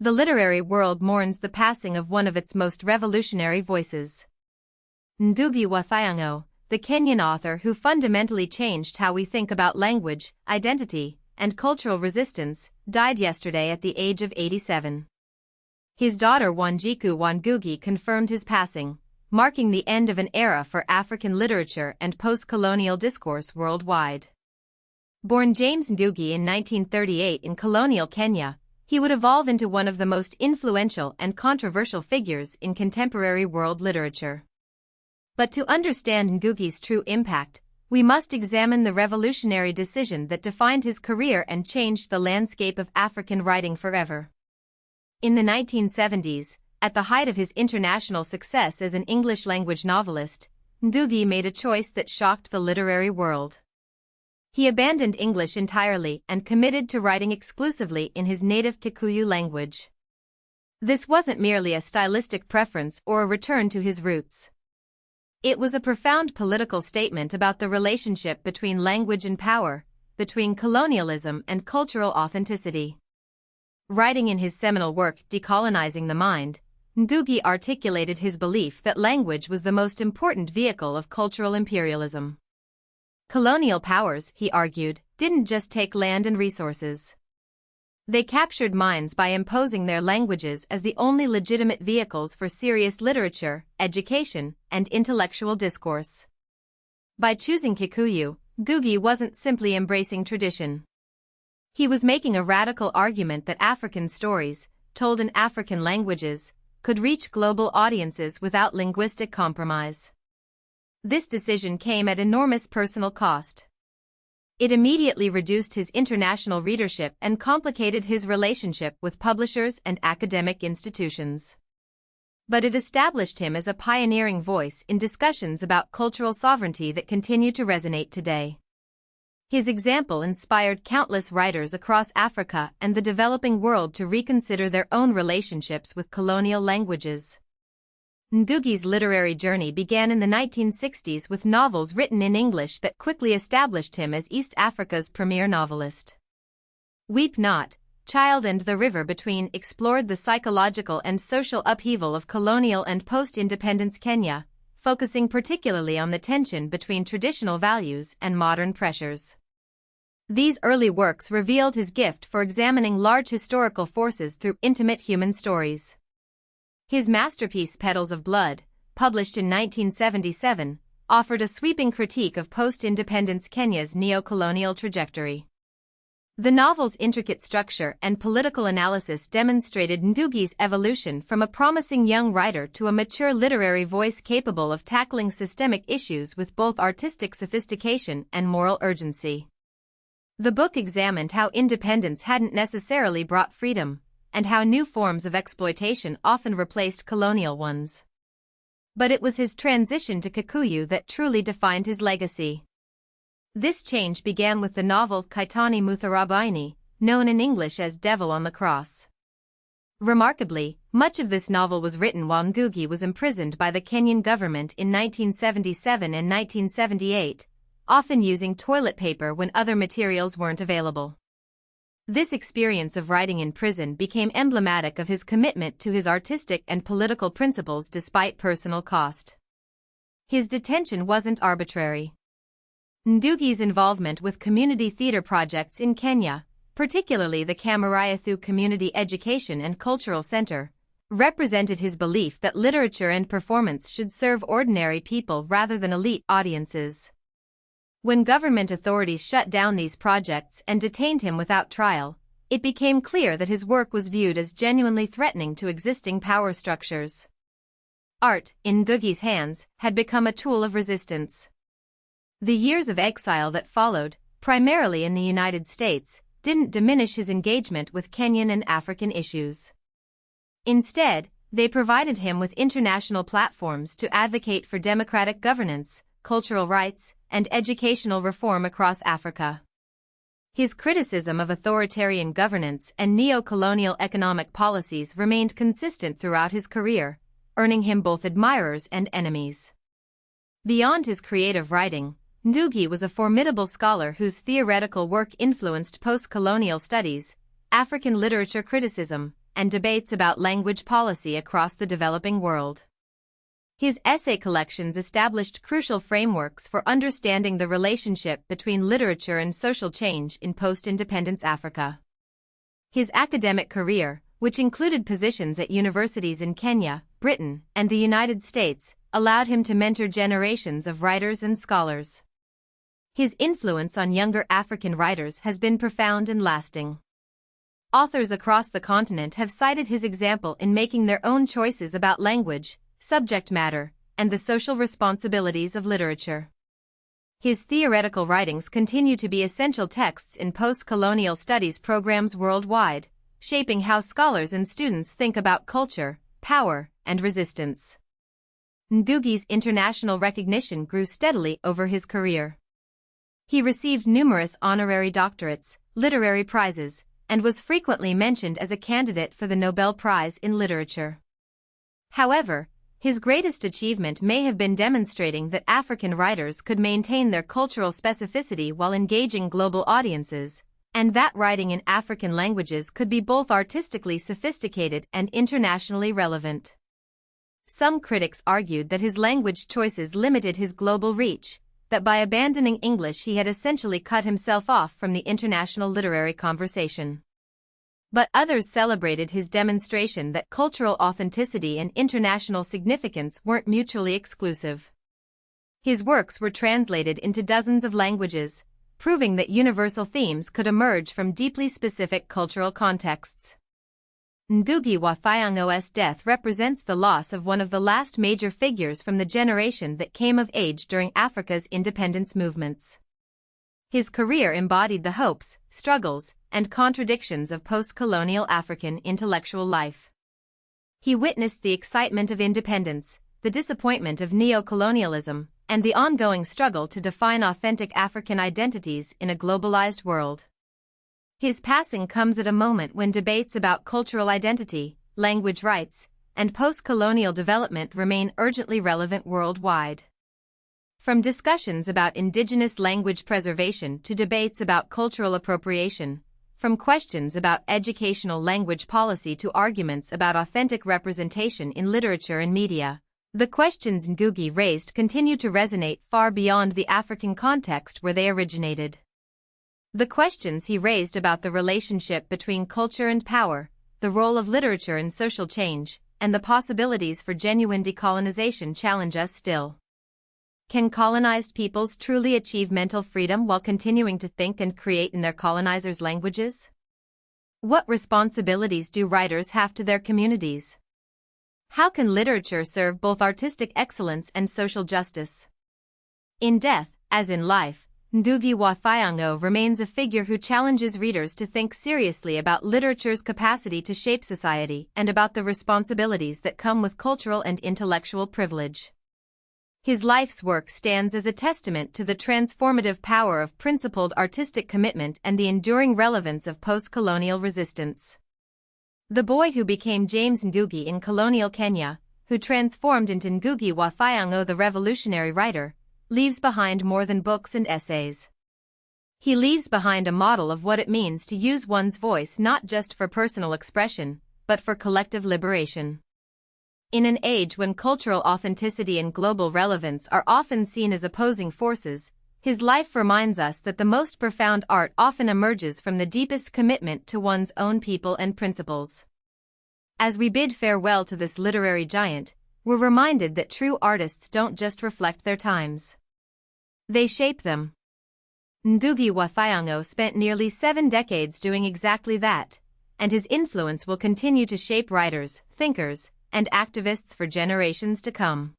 The literary world mourns the passing of one of its most revolutionary voices. Ngugi wa Thiong'o, the Kenyan author who fundamentally changed how we think about language, identity, and cultural resistance, died yesterday at the age of 87. His daughter Wanjiku wa Ngugi confirmed his passing, marking the end of an era for African literature and post-colonial discourse worldwide. Born James Ngugi in 1938 in colonial Kenya, he would evolve into one of the most influential and controversial figures in contemporary world literature. But to understand Ngugi's true impact, we must examine the revolutionary decision that defined his career and changed the landscape of African writing forever. In the 1970s, at the height of his international success as an English-language novelist, Ngugi made a choice that shocked the literary world. He abandoned English entirely and committed to writing exclusively in his native Kikuyu language. This wasn't merely a stylistic preference or a return to his roots. It was a profound political statement about the relationship between language and power, between colonialism and cultural authenticity. Writing in his seminal work Decolonizing the Mind, Ngugi articulated his belief that language was the most important vehicle of cultural imperialism. Colonial powers, he argued, didn't just take land and resources. They captured minds by imposing their languages as the only legitimate vehicles for serious literature, education, and intellectual discourse. By choosing Kikuyu, Ngugi wasn't simply embracing tradition. He was making a radical argument that African stories, told in African languages, could reach global audiences without linguistic compromise. This decision came at enormous personal cost. It immediately reduced his international readership and complicated his relationship with publishers and academic institutions. But it established him as a pioneering voice in discussions about cultural sovereignty that continue to resonate today. His example inspired countless writers across Africa and the developing world to reconsider their own relationships with colonial languages. Ngugi's literary journey began in the 1960s with novels written in English that quickly established him as East Africa's premier novelist. Weep Not, Child and the River Between explored the psychological and social upheaval of colonial and post-independence Kenya, focusing particularly on the tension between traditional values and modern pressures. These early works revealed his gift for examining large historical forces through intimate human stories. His masterpiece Petals of Blood, published in 1977, offered a sweeping critique of post-independence Kenya's neo-colonial trajectory. The novel's intricate structure and political analysis demonstrated Ngugi's evolution from a promising young writer to a mature literary voice capable of tackling systemic issues with both artistic sophistication and moral urgency. The book examined how independence hadn't necessarily brought freedom, and how new forms of exploitation often replaced colonial ones. But it was his transition to Kikuyu that truly defined his legacy. This change began with the novel Kaitani Mutharabaini, known in English as Devil on the Cross. Remarkably, much of this novel was written while Ngugi was imprisoned by the Kenyan government in 1977 and 1978, often using toilet paper when other materials weren't available. This experience of writing in prison became emblematic of his commitment to his artistic and political principles despite personal cost. His detention wasn't arbitrary. Ngugi's involvement with community theater projects in Kenya, particularly the Kamarayathu Community Education and Cultural Center, represented his belief that literature and performance should serve ordinary people rather than elite audiences. When government authorities shut down these projects and detained him without trial, it became clear that his work was viewed as genuinely threatening to existing power structures. Art, in Ngugi's hands, had become a tool of resistance. The years of exile that followed, primarily in the United States, didn't diminish his engagement with Kenyan and African issues. Instead, they provided him with international platforms to advocate for democratic governance, cultural rights, and educational reform across Africa. His criticism of authoritarian governance and neo-colonial economic policies remained consistent throughout his career, earning him both admirers and enemies. Beyond his creative writing, Ngugi was a formidable scholar whose theoretical work influenced post-colonial studies, African literature criticism, and debates about language policy across the developing world. His essay collections established crucial frameworks for understanding the relationship between literature and social change in post-independence Africa. His academic career, which included positions at universities in Kenya, Britain, and the United States, allowed him to mentor generations of writers and scholars. His influence on younger African writers has been profound and lasting. Authors across the continent have cited his example in making their own choices about language, subject matter, and the social responsibilities of literature. His theoretical writings continue to be essential texts in post-colonial studies programs worldwide, shaping how scholars and students think about culture, power, and resistance. Ngugi's international recognition grew steadily over his career. He received numerous honorary doctorates, literary prizes, and was frequently mentioned as a candidate for the Nobel Prize in Literature. However, his greatest achievement may have been demonstrating that African writers could maintain their cultural specificity while engaging global audiences, and that writing in African languages could be both artistically sophisticated and internationally relevant. Some critics argued that his language choices limited his global reach, that by abandoning English he had essentially cut himself off from the international literary conversation. But others celebrated his demonstration that cultural authenticity and international significance weren't mutually exclusive. His works were translated into dozens of languages, proving that universal themes could emerge from deeply specific cultural contexts. Ngugi wa Thiong'o's death represents the loss of one of the last major figures from the generation that came of age during Africa's independence movements. His career embodied the hopes, struggles, and contradictions of post-colonial African intellectual life. He witnessed the excitement of independence, the disappointment of neo-colonialism, and the ongoing struggle to define authentic African identities in a globalized world. His passing comes at a moment when debates about cultural identity, language rights, and post-colonial development remain urgently relevant worldwide. From discussions about indigenous language preservation to debates about cultural appropriation, from questions about educational language policy to arguments about authentic representation in literature and media, the questions Ngugi raised continue to resonate far beyond the African context where they originated. The questions he raised about the relationship between culture and power, the role of literature in social change, and the possibilities for genuine decolonization challenge us still. Can colonized peoples truly achieve mental freedom while continuing to think and create in their colonizers' languages? What responsibilities do writers have to their communities? How can literature serve both artistic excellence and social justice? In death, as in life, Ngugi wa Thiong'o remains a figure who challenges readers to think seriously about literature's capacity to shape society and about the responsibilities that come with cultural and intellectual privilege. His life's work stands as a testament to the transformative power of principled artistic commitment and the enduring relevance of post-colonial resistance. The boy who became James Ngugi in colonial Kenya, who transformed into Ngugi wa Thiong'o the revolutionary writer, leaves behind more than books and essays. He leaves behind a model of what it means to use one's voice not just for personal expression, but for collective liberation. In an age when cultural authenticity and global relevance are often seen as opposing forces, his life reminds us that the most profound art often emerges from the deepest commitment to one's own people and principles. As we bid farewell to this literary giant, we're reminded that true artists don't just reflect their times. They shape them. Ngugi wa Thiong'o spent nearly 7 decades doing exactly that, and his influence will continue to shape writers, thinkers, and activists for generations to come.